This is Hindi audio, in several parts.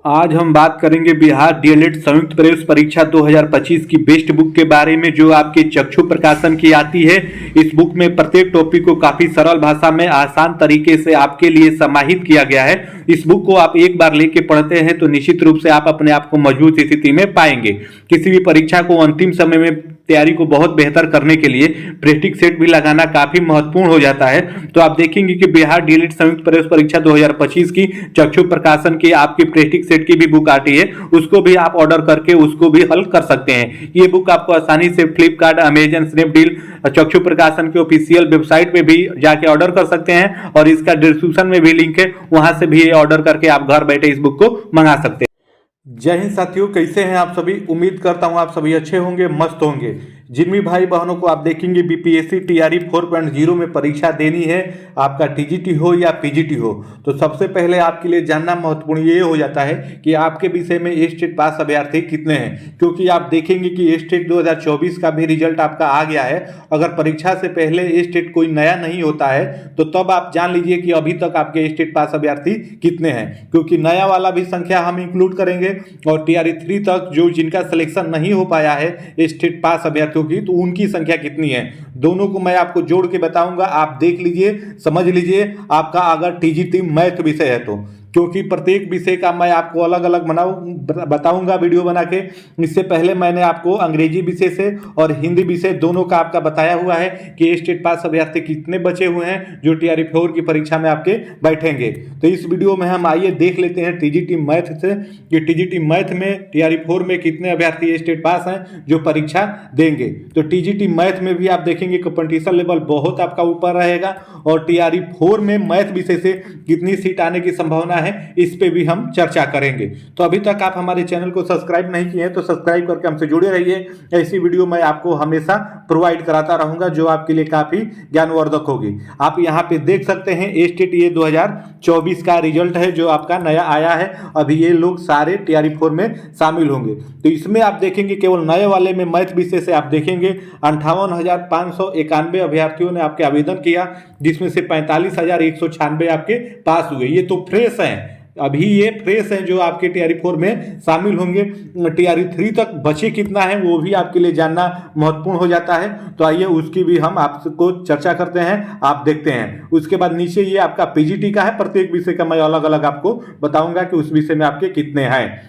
आज हम बात करेंगे बिहार डीएलएड संयुक्त प्रवेश परीक्षा 2025 की बेस्ट बुक के बारे में, जो आपके चक्षु प्रकाशन की आती है। इस बुक में प्रत्येक टॉपिक को काफी सरल भाषा में आसान तरीके से आपके लिए समाहित किया गया है। इस बुक को आप एक बार लेके पढ़ते हैं तो निश्चित रूप से आप अपने आप को मजबूत स्थिति में पाएंगे। किसी भी परीक्षा को अंतिम समय में तैयारी को बहुत बेहतर करने के लिए प्रैक्टिस सेट भी लगाना काफी महत्वपूर्ण हो जाता है। तो आप देखेंगे कि बिहार डीएलएड संयुक्त प्रवेश परीक्षा 2025 की चक्षु प्रकाशन की आपकी प्रैक्टिस सेट की भी बुक आती है, उसको भी आप ऑर्डर करके उसको भी हल कर सकते हैं। ये बुक आपको आसानी से फ्लिपकार्ट, अमेजन, स्नैपडील, चक्षु प्रकाशन के ऑफिशियल वेबसाइट पे भी जाके ऑर्डर कर सकते हैं और इसका डिस्क्रिप्शन में भी लिंक है, वहां से भी ऑर्डर करके आप घर बैठे इस बुक को मंगा सकते हैं। जय हिंद साथियों, कैसे हैं आप सभी। उम्मीद करता हूं आप सभी अच्छे होंगे, मस्त होंगे। जिन भी भाई बहनों को आप देखेंगे बीपीएससी टीआरई 4.0 में परीक्षा देनी है, आपका टीजीटी हो या पीजीटी हो, तो सबसे पहले आपके लिए जानना महत्वपूर्ण ये हो जाता है कि आपके विषय में स्टेट पास अभ्यर्थी कितने हैं। क्योंकि आप देखेंगे कि स्टेट 2024 का भी रिजल्ट आपका आ गया है। अगर परीक्षा से पहले स्टेट कोई नया नहीं होता है तो तब आप जान लीजिए कि अभी तक आपके स्टेट पास अभ्यर्थी कितने हैं, क्योंकि नया वाला भी संख्या हम इंक्लूड करेंगे और टीआरई 3 तक जो जिनका सिलेक्शन नहीं हो पाया है स्टेट पास अभ्यर्थी की, तो उनकी संख्या कितनी है, दोनों को मैं आपको जोड़ के बताऊंगा। आप देख लीजिए, समझ लीजिए आपका अगर टीजीटी मैथ विषय है तो, क्योंकि प्रत्येक विषय का मैं आपको अलग अलग बताऊंगा वीडियो बना के। इससे पहले मैंने आपको अंग्रेजी विषय से और हिंदी विषय दोनों का आपका बताया हुआ है कि स्टेट पास अभ्यर्थी कितने बचे हुए हैं जो टीआरई 4 की परीक्षा में आपके बैठेंगे। तो इस वीडियो में हम आइए देख लेते हैं टीजीटी मैथ से कि टीजीटी मैथ में टीआरई 4 में कितने अभ्यर्थी स्टेट पास हैं जो परीक्षा देंगे। तो टीजीटी मैथ में भी आप देखेंगे कंपटीशन लेवल बहुत आपका ऊपर रहेगा और टीआरई 4 में मैथ विषय से कितनी सीट आने की संभावना है इस पे भी हम चर्चा करेंगे। तो अभी तक आप हमारे चैनल को सब्सक्राइब नहीं किए हैं तो सब्सक्राइब करके हमसे जुड़े रहिए। ऐसी वीडियो मैं आपको हमेशा प्रोवाइड कराता रहूंगा जो आपके लिए काफी ज्ञानवर्धक होगी। आप यहाँ पे देख सकते हैं स्टेट ये 2024 का रिजल्ट है जो आपका नया आया है। अभी ये लोग सारे टीआरई 4 में शामिल होंगे। तो इसमें आप देखेंगे केवल नए वाले में मैथ विषय से आप देखेंगे 58,591 अभ्यर्थियों ने आपके आवेदन किया, जिसमें से 45,196 आपके पास हुए। ये तो फ्रेश हैं, अभी ये फ्रेश हैं जो आपके टीआरई 4 में शामिल होंगे। टीआरई 3 तक बचे कितना है वो भी आपके लिए जानना महत्वपूर्ण हो जाता है। तो आइए उसकी भी हम आपको चर्चा करते हैं, आप देखते हैं। उसके बाद नीचे ये आपका पीजीटी का है, प्रत्येक विषय का मैं अलग अलग आपको बताऊंगा कि उस विषय में आपके कितने हैं।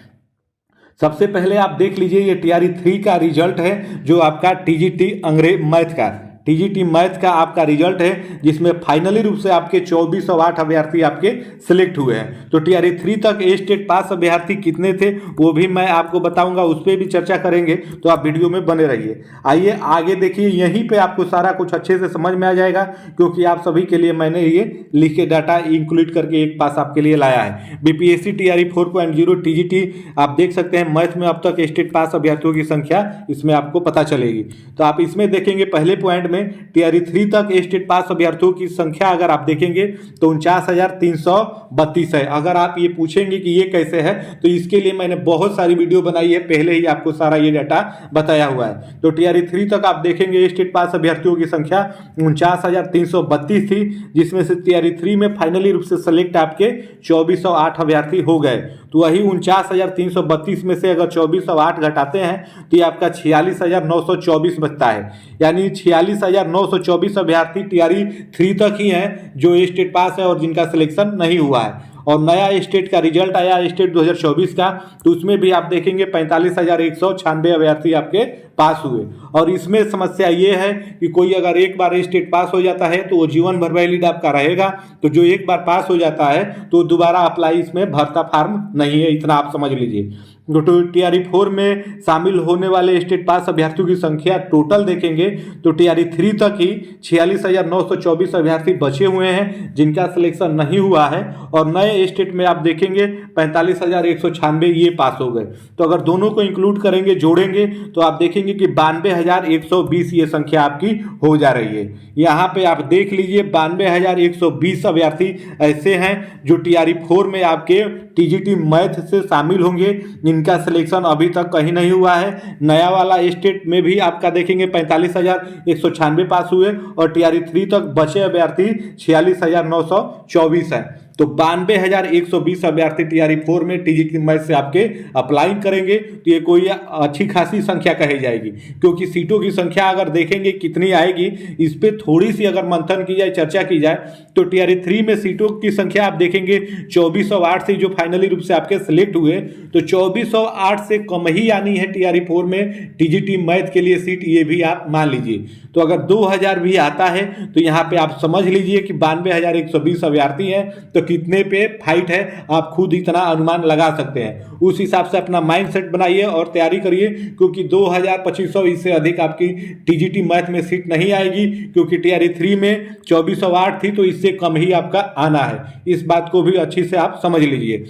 सबसे पहले आप देख लीजिए ये टीआरई 3 का रिजल्ट है जो आपका टीजीटी अंग्रेजी मैथ का टीजीटी मैथ का आपका रिजल्ट है, जिसमें फाइनली रूप से आपके 2408 अभ्यर्थी आपके सिलेक्ट हुए हैं। तो टीआरई 3 तक स्टेट पास अभ्यर्थी कितने थे वो भी मैं आपको बताऊंगा, उस पर भी चर्चा करेंगे। तो आप वीडियो में बने रहिए। आइए आगे देखिए, यहीं पे आपको सारा कुछ अच्छे से समझ में आ जाएगा, क्योंकि आप सभी के लिए मैंने ये लिख के डाटा इंक्लूड करके एक पास आपके लिए लाया है। बीपीएससी टीआरई 4.0 टीजीटी आप देख सकते हैं मैथ में अब तक स्टेट पास अभ्यर्थियों की संख्या इसमें आपको पता चलेगी। तो आप इसमें देखेंगे पहले पॉइंट में टीआरई 3 तक स्टेट पास अभ्यर्थियों की संख्या अगर आप देखेंगे तो 49,332 है। अगर आप ये पूछेंगे कि ये कैसे है, तो इसके लिए मैंने बहुत सारी वीडियो बनाई है, पहले ही आपको सारा ये डाटा बताया हुआ है। तो टीआरई 3 तक आप देखेंगे स्टेट पास अभ्यर्थियों की संख्या 49,332 थी, जिसमें से टीआरई 3 में फाइनली रूप से सेलेक्ट आपके 2408 अभ्यर्थी हो गए। तो वही 49,332 में से अगर 2408 घटाते हैं तो ये आपका 46,924 बचता है। यानी 46,924 अभ्यर्थी टीआरई 3 तक ही हैं जो स्टेट पास है और जिनका सिलेक्शन नहीं हुआ है। और नया स्टेट का रिजल्ट आया स्टेट 2024 का, तो उसमें भी आप देखेंगे 45,196 अभ्यर्थी आपके पास हुए। और इसमें समस्या ये है कि कोई अगर एक बार स्टेट पास हो जाता है तो वो जीवन भर वैलिड आपका रहेगा। तो जो एक बार पास हो जाता है तो दोबारा अप्लाई इसमें भरता फार्म नहीं है, इतना आप समझ लीजिए। तो टीआरई 4 में शामिल होने वाले स्टेट पास अभ्यर्थियों की संख्या टोटल देखेंगे तो टीआरई 3 तक ही 46,924 अभ्यर्थी बचे हुए हैं जिनका सिलेक्शन नहीं हुआ है। और नए स्टेट में आप देखेंगे 45,196 ये पास हो गए। तो अगर दोनों को इंक्लूड करेंगे, जोड़ेंगे, तो आप देखेंगे कि 92,120 ये संख्या आपकी हो जा रही है। यहाँ पे आप देख लीजिए 92,120 अभ्यर्थी ऐसे हैं जो टीआरई 4 में आपके टीजीटी मैथ से शामिल होंगे, जिनका सिलेक्शन अभी तक कहीं नहीं हुआ है। नया वाला स्टेट में भी आपका देखेंगे 45,196 पास हुए और टीआरई 3 तक बचे अभ्यर्थी 46,924 है। तो 92,120 अभ्यर्थी टीआरई 4 में टीजीटी मैथ से आपके अप्लाई करेंगे, तो ये कोई अच्छी खासी संख्या कही जाएगी, क्योंकि सीटों की संख्या अगर देखेंगे कितनी आएगी, इस पे थोड़ी सी अगर मंथन की जाए, चर्चा की जाए, तो टीआरई 3 में सीटों की संख्या आप देखेंगे 2408 से जो फाइनली रूप से आपके सिलेक्ट हुए, तो 2408 से कम ही आनी है टीआरई 4 में टीजीटी मैथ के लिए सीट, ये भी आप मान लीजिए। तो अगर 2000 भी आता है तो यहाँ पे आप समझ लीजिए कि 92,120 अभ्यर्थी हैं, तो कितने पे फाइट है आप खुद इतना अनुमान लगा सकते हैं। उस हिसाब से अपना माइंड सेट बनाइए और तैयारी करिए, क्योंकि 2,2500 इससे अधिक आपकी टीजीटी मैथ में सीट नहीं आएगी, क्योंकि टीआरई 3 में 2408 थी, तो इससे कम ही आपका आना है। इस बात को भी अच्छी से आप समझ लीजिए।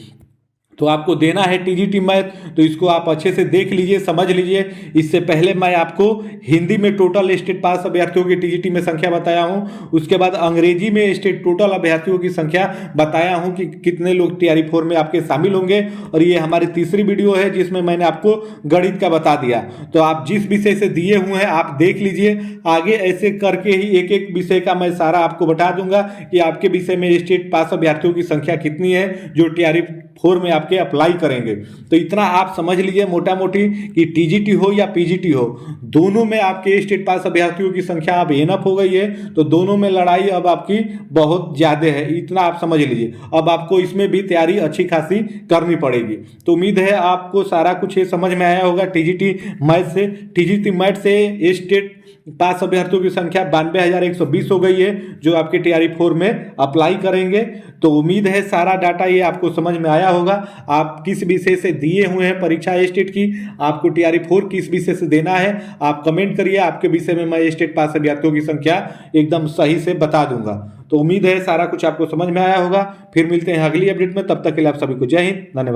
तो आपको देना है टीजीटी मैथ, तो इसको आप अच्छे से देख लीजिए, समझ लीजिए। इससे पहले मैं आपको हिंदी में टोटल स्टेट पास अभ्यर्थियों की टीजीटी में संख्या बताया हूं, उसके बाद अंग्रेजी में स्टेट टोटल अभ्यर्थियों की संख्या बताया हूं कि कितने लोग टीआरई 4 में आपके शामिल होंगे, और ये हमारी तीसरी वीडियो है जिसमें मैंने आपको गणित का बता दिया। तो आप जिस विषय से दिए हुए हैं आप देख लीजिए, आगे ऐसे करके ही एक एक विषय का मैं सारा आपको बता दूंगा कि आपके विषय में स्टेट पास अभ्यर्थियों की संख्या कितनी है जो टीआरई 4 में आपके अप्लाई करेंगे। तो इतना आप समझ लीजिए मोटा मोटी कि टीजीटी हो या पीजीटी हो, दोनों में आपके स्टेट पास अभ्यर्थियों की संख्या अब एनफ हो गई है, तो दोनों में लड़ाई अब आपकी बहुत ज्यादा है, इतना आप समझ लीजिए। अब आपको इसमें भी तैयारी अच्छी खासी करनी पड़ेगी। तो उम्मीद है आपको सारा कुछ ये समझ में आया होगा। टीजीटी मैथ से स्टेट पास अभ्यर्थियों की संख्या 92,120 हो गई है जो आपके टीआरई 4 में अप्लाई करेंगे। तो उम्मीद है सारा डाटा ये आपको समझ में आया होगा। आप किस विषय से दिए हुए हैं परीक्षा स्टेट की, आपको टीआरई 4 किस विषय से देना है, आप कमेंट करिए। आपके विषय में मैं स्टेट पास अभ्यर्थियों की संख्या एकदम सही से बता दूंगा। तो उम्मीद है सारा कुछ आपको समझ में आया होगा। फिर मिलते हैं अगली अपडेट में, तब तक के लिए आप सभी को जय हिंद, धन्यवाद।